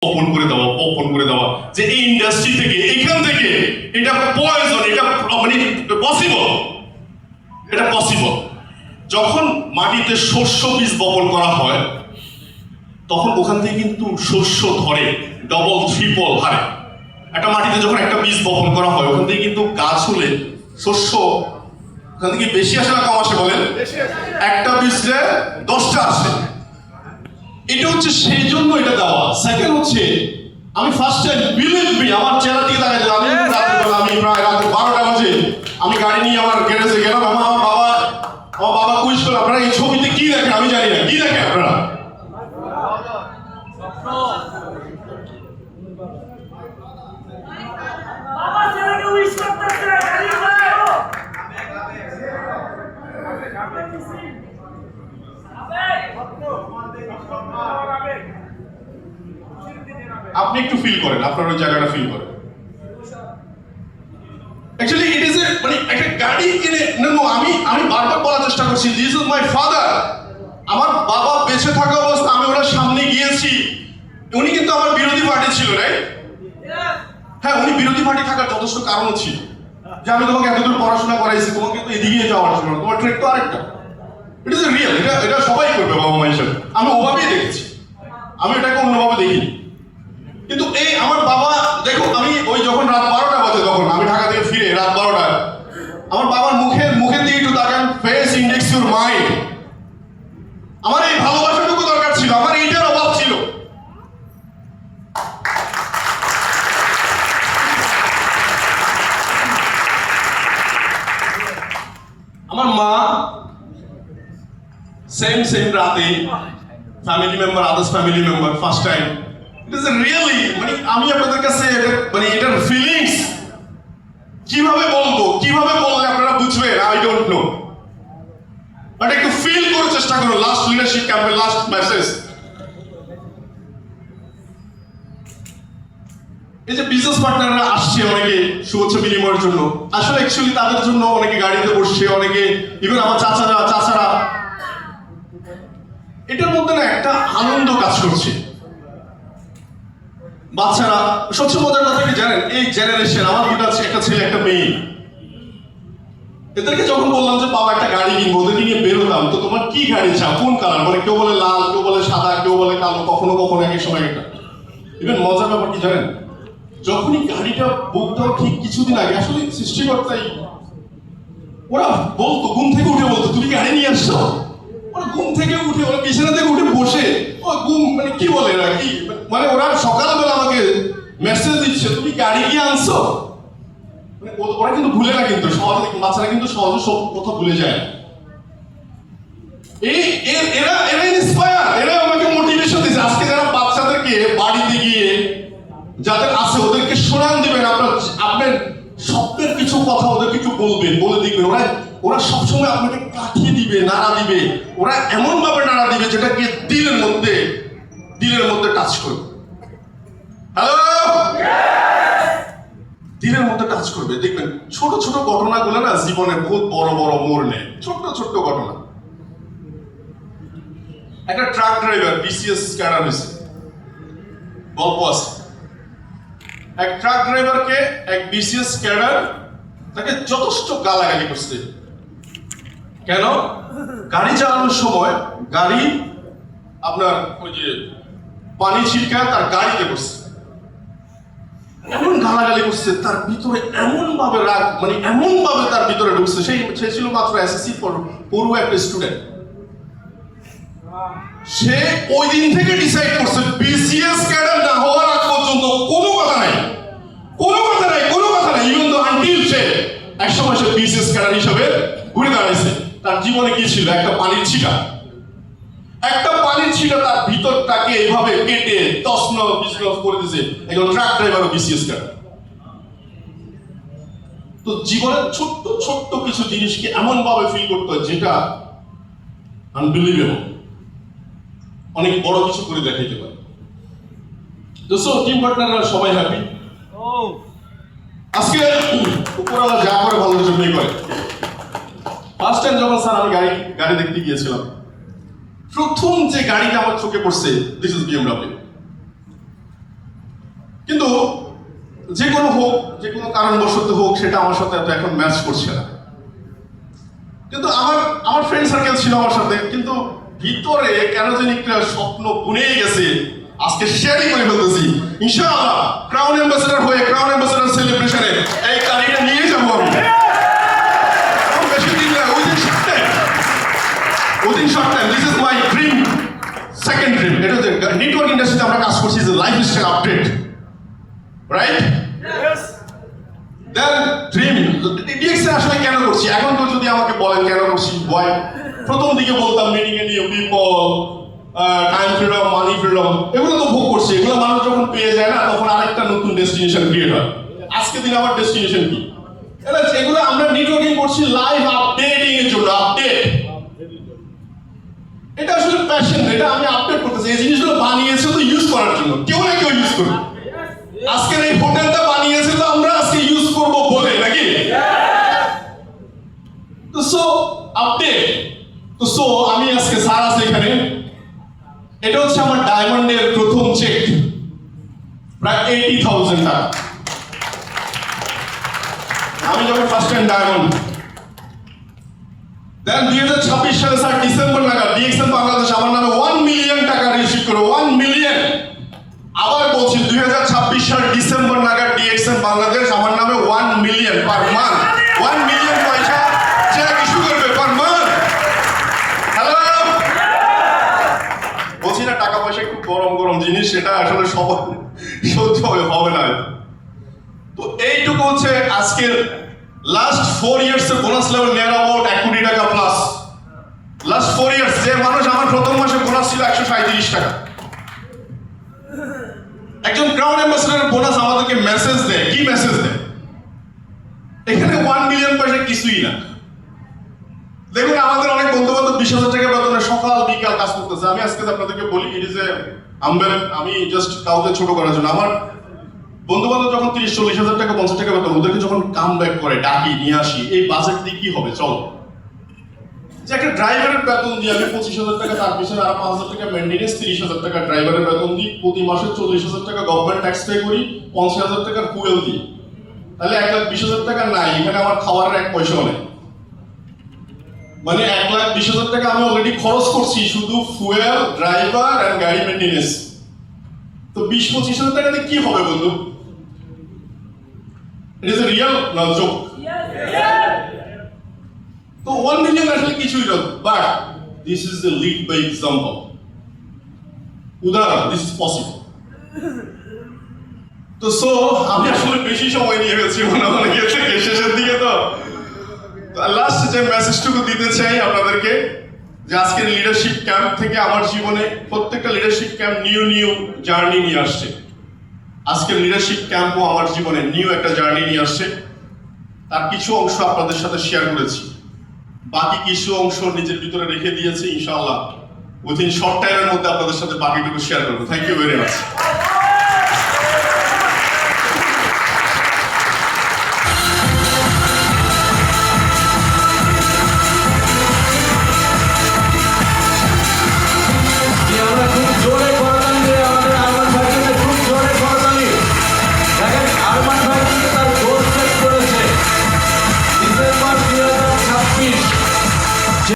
Open করে দেওয়া যে এই ইন্ডাস্ট্রি থেকে এখান থেকে এটা পয়জন, এটা মানে পসিবল। যখন মাটিতে শস্য বীজ বপন করা হয় তখন ওখান থেকে কিন্তু শস্য ধরে ডবল ট্রিপল হারে। একটা মাটিতে যখন একটা বীজ বপন করা হয় ওখান থেকে কিন্তু গাছ হলে শস্য ওখান থেকে বেশি আসে না কম আসে বলেন? একটা বীজে 10টা আসে। এটা হচ্ছে সেই জন্য এটা দেওয়া। সেকেন্ড হচ্ছে আমি ফার্স্ট টাইম বিলিভ মি আমার চেহারা দিকে তাকাই দিলাম। আমি প্রায় রাত 12টা বাজে আমি গাড়ি নিয়ে আমার গ্যারেজে গেলাম। আমার বাবা কুইজ করলো আপনারা এই ছবিতে কি দেখেন? আমি জানি না কি দেখেন আপনারা। আপনি একটু ফিল করেন, আপনার ওই জায়গাটা ফিল করেন। অ্যাকচুয়ালি ইট ইজ মানে একটা গাড়ি কিনে আমি বারবার বলার চেষ্টা করছি দিস ইজ মাই ফাদার। আমার বাবা বেঁচে থাকা অবস্থা আমি ওনার সামনে গিয়েছি। উনি কিন্তু আমার বিরোধী পার্টি ছিল, রাইট? হ্যাঁ, উনি বিরোধী পার্টি থাকার যথেষ্ট কারণ ছিল যে আমি তোমাকে এতদূর পড়াশোনা করাইছি, তোমাকে তো এদিকে যাওয়ার জন্য, তোমার ট্রেক তো আরেকটা। ইট ইজ রিয়েল, এটা সবাই করবে বাবা মা হিসেবে। আমি ওভাবেই দেখেছি, আমি এটাকে অন্যভাবে দেখিনি। কিন্তু এই আমার বাবা দেখো, আমি ওই যখন রাত 12টা বাজে তখন আমি ঢাকা থেকে ফিরে রাত 12টায় আমার বাবার মুখের দিকে একটু তাকান। Face index your mind. আমার এই ভালোবাসাটুকু দরকার ছিল, আমার এইটার অভাব ছিল। আমার মা সেম রাতে family member, others family member first time. It is really মানে আমি আপনাদের কাছে মানে এটার ফিলিংস কিভাবে বললে আপনারা বুঝবেন আই ডোন্ট নো, বাট একটু ফিল করার চেষ্টা করুন। লাস্ট লিডারশিপ ক্যাম্পের লাস্ট মেসেজ। এই যে বিজনেস পার্টনাররা আসছে অনেকে শুভেচ্ছা বিনিময়ের জন্য, আসলে অ্যাকচুয়ালি তাদের জন্য অনেকে গাড়িতে বসছে, অনেকে ইভেন আমার চাচারা এটার মধ্যে না একটা আনন্দ কাজ করছে। বাচ্চারা সবচেয়ে মজার কথা কি জানেন? এই জেনারেশন আমার দুটো আছে, একটা ছেলে একটা মেয়ে। এদেরকে যখন বললাম যে বাবা একটা গাড়ি কিনবো, ওদেরকে নিয়ে বেরোতাম, তো তোমার কি গাড়ি চাও, কোন কালার? মানে কেউ বলে লাল, কেউ বলে সাদা, কেউ বলে কালো, কখনো এক সময় একটা। ইভেন মজার ব্যাপার কি জানেন? যখনই গাড়িটা বুক দেওয়ার ঠিক কিছুদিন আগে আসলে সৃষ্টিকর্তাই ওরা বলতো, ঘুম থেকে উঠে বলতো তুমি গাড়ি নিয়ে আসছো। ওরা ঘুম থেকে উঠে, ওরা বিছানা থেকে উঠে বসে ও ঘুম মানে কি বলে এরা কি মানে ওরা সকালবেলা আমাকে মেসেজ দিচ্ছে তুমি গাড়ি কি আনছো। মানে ওরা কিন্তু ভুলে না, কিন্তু সহজে বাচ্চারা কিন্তু সহজে সব কথা ভুলে যায়। এরা ইন্সপায়ার, এরা আমাকে মোটিভেশন দিচ্ছে। আজকে যারা বাচ্চাদেরকে বাড়িতে গিয়ে যাদের আছে ওদেরকে শোনান দিবেন, আপনার স্বপ্নের কিছু কথা ওদের কিছু বলবেন, বলে দিবেন, ওরা সবসময় আপনাকে কাটিয়ে দিবে, নাড়া দিবে। ওরা এমন ভাবে নাড়া দিবে যেটাকে দিলের মধ্যে টাচ করবে। হ্যালো, দিলের মধ্যে টাচ করবে। দেখবেন ছোট ছোট ঘটনাগুলো না জীবনে বহুত বড় মোড় নেয়। ছোট্ট ঘটনা। একটা ট্রাক ড্রাইভার বিসিএস ক্যাডার হয়েছে, গল্প আছে। এক ট্রাক ড্রাইভারকে এক বিসিএস ক্যাডার তাকে যথেষ্ট গালাগালি করছে। কেন? গাড়ি চালানোর সময় গাড়ি আপনার ওই যে পানি ছিটকা তার গাড়িতে করছে, এমন গালাগালি করছে, তার ভিতরে এমন ভাবে রাগ, মানে এমন ভাবে তার ভিতরে ঢুকছে। সে ছিল মাত্র এসএসসি পড়ুয়া একটা স্টুডেন্ট। সে ওই দিন থেকে ডিসাইড করছে বিসিএস ক্যাডার না হওয়ার আগ পর্যন্ত কোনো কথা নাই। ইভেন দো আনটিল সে একসময় সে বিসিএস ক্যাডার হিসেবে ঘুরে দাঁড়াইছে। তার জীবনে কি ছিল? একটা পানির ছিটা তার ভিতরটাকে এইভাবে কেটে তছনছ করে দিয়েছে একজন ট্রাক ড্রাইভার ও বিসিএস ক্যাডার। তো জীবনের ছোট্ট কিছু জিনিসকে এমন ভাবে ফিল করতে হয় যেটা আনবিলিভেবল, অনেক বড় কিছু করে দেখাইতে পারে। দোস্ত, টিম পার্টনাররা সবাই হ্যাপি। আজকে উপরওয়ালা যা করে ভালোর জন্যই করে। ফার্স্ট টাইম যখন স্যার আমি গাড়ি দেখতে গিয়েছিলাম, প্রথম যে গাড়িটা আমার চোখে পড়ছে দিস ইজ বিএমডব্লিউ। কিন্তু যে কোনো হোক, যে কোনো কারণবশত হোক, সেটা আমার সাথে এত এখন ম্যাচ করছে না। কিন্তু আমার ফ্রেন্ড সার্কেল ছিল আমার সাথে, কিন্তু ভিতরে কেন জানি একটা স্বপ্ন বুনেই গেছে, আজকে শেয়ারই করে ফেলতেছি। ইনশাআল্লাহ ক্রাউন অ্যাম্বাসেডর হয়ে ক্রাউন অ্যাম্বাসেডর সেলিব্রেশনে এই গাড়িটা নিয়ে যাবো আমি। বেশি দিন না, within short time, this is my dream, second dream. এটা যে নেটওয়ার্ক ইন্ডাস্ট্রিতে আমরা কাজ করছি, যে লাইফ স্টাইল আপডেট, রাইট? দেন ড্রিম ডিএক্সএন আসলে কেন করছি, এখন তো যদি আমাকে বলেন কেন করছি, ভয় প্রথম দিকে বলতাম মিটিং এ নিয়ে পিপল, টাইম ফ্রিডম, মানি ফ্রিডম, এগুলো তো ভোগ করছি। এগুলো মানুষ যখন পেয়ে যায় না, তখন আরেকটা নতুন ডেস্টিনেশন ক্রিয়েট হয়। আজকে দিন আমার ডেস্টিনেশন কি? এগুলো আমরা নেটওয়ার্কিং করছি লাইফ আপডেটিং এর জন্য। আপডেট এটা আসলে প্যাশন, এটা আমি আপডেট করতেছি। এই জিনিসগুলো বানিয়েছে তো ইউজ করার জন্য, কেউ না কেউ ইউজ করবে। আজকের এই হোটেলটা বানিয়েছে তো আমরা আজকে ইউজ করব বলে, নাকি? তো সো আপডেট, তো সো আমি আজকে স্যার আছে এখানে। এটা হচ্ছে আমার ডায়মন্ডের প্রথম চেক, প্রায় 80,000 টাকা। আমি যখন ফার্স্ট টাইম ডায়মন্ড, দেন 2026 সালে স্যার ডিসেম্বর নাগাদ ডিএক্সএন বাংলাদেশ আমার নামে 1 মিলিয়ন টাকা রিসিভ করে, 1 মিলিয়ন। আবার বলছি 2026 সাল ডিসেম্বর নাগাদ ডিএক্সএন বাংলাদেশ আমার নামে 1 মিলিয়ন পার মান্থ, 1 মিলিয়ন পয়সা চেক ইস্যু করবে পার মান্থ। হ্যালো, বলছি না টাকা পয়সা একটু গরম গরম জিনিস, সেটা আসলে সবার সহ্য হবে না। তো এইটুকু হচ্ছে আজকের লাস্ট 4 ইয়ার্স এর বোনাস লেভেল নিয়ার অ্যাবাউট 1 কোটি টাকা প্লাস। লাস্ট 4 ইয়ার্স যে মানুষ, আমার প্রথম মাসে বোনাস ছিল 137 টাকা। একজন ক্রাউন অ্যাম্বাসেডর বোনাস আমাদেরকে মেসেজ দেয়, কি মেসেজ দেয়? এখানে 1 মিলিয়ন পয়সা কিছুই না। দেখুন আমাদের অনেক বন্ধু বান্ধব 20,000 টাকা বেতনে সকাল বিকাল কাজ করতেছে। আমি আজকে আপনাদেরকে বলি, ইট ইজ এ আম্বেল, আমি জাস্ট কাউকে ছোট করার জন্য। আমার বন্ধু বান্ধব যখন 30-40,000 টাকা 50 টাকা বেতন, ওদেরকে যখন কাম ব্যাক করে ডাকি নিয়ে আসি, এই বাজেট দিয়ে কি হবে? চলো যে একটা ড্রাইভারের বেতন দিয়ে আমি 25,000 টাকা, তার পিছনে আর 5,000 টাকা মেইনটেনেন্স, 30,000 টাকা ড্রাইভারের বেতন দিই, প্রতি মাসে 40,000 টাকা গভর্নমেন্ট ট্যাক্স পে করি, 50,000 টাকার ফুয়েল দিই, তাহলে 1,20,000 টাকা নাই। এখানে আমার খাবারের 1 পয়সাও নেই। মানে 1,20,000 টাকা আমি অলরেডি খরচ করছি শুধু ফুয়েল, ড্রাইভার আর গাড়ি মেইনটেনেন্স। তো 20-25,000 টাকাতে কি হবে বন্ধু? It is a real not joke. তো 1 মিলিয়ন আসলে কিছুই না, but this is the lead by example, উদাহরণ, দিস ইজ পসিবল। তো সো আমি আসলে বেশি সময় নিয়ে ফেলছি মনে হয় থেকে শেষের দিকে। তো লাস্ট যে মেসেজটুকু দিতে চাই আপনাদেরকে, যে আজকের লিডারশিপ ক্যাম্প থেকে আমার জীবনে প্রত্যেকটা লিডারশিপ ক্যাম্প নিউ জার্নি নিয়ে আসছে। আজকের লিডারশিপ ক্যাম্পও আমার জীবনে নিউ একটা জার্নি নিয়ে আসছে। তার কিছু অংশ আপনাদের সাথে শেয়ার করেছি, বাকি কিছু অংশ নিজের ভিতরে রেখে দিয়েছি। ইনশাআল্লাহ উইথিন শর্ট টাইমের মধ্যে আপনাদের সাথে বাকিটুকু শেয়ার করবো। Thank you very much.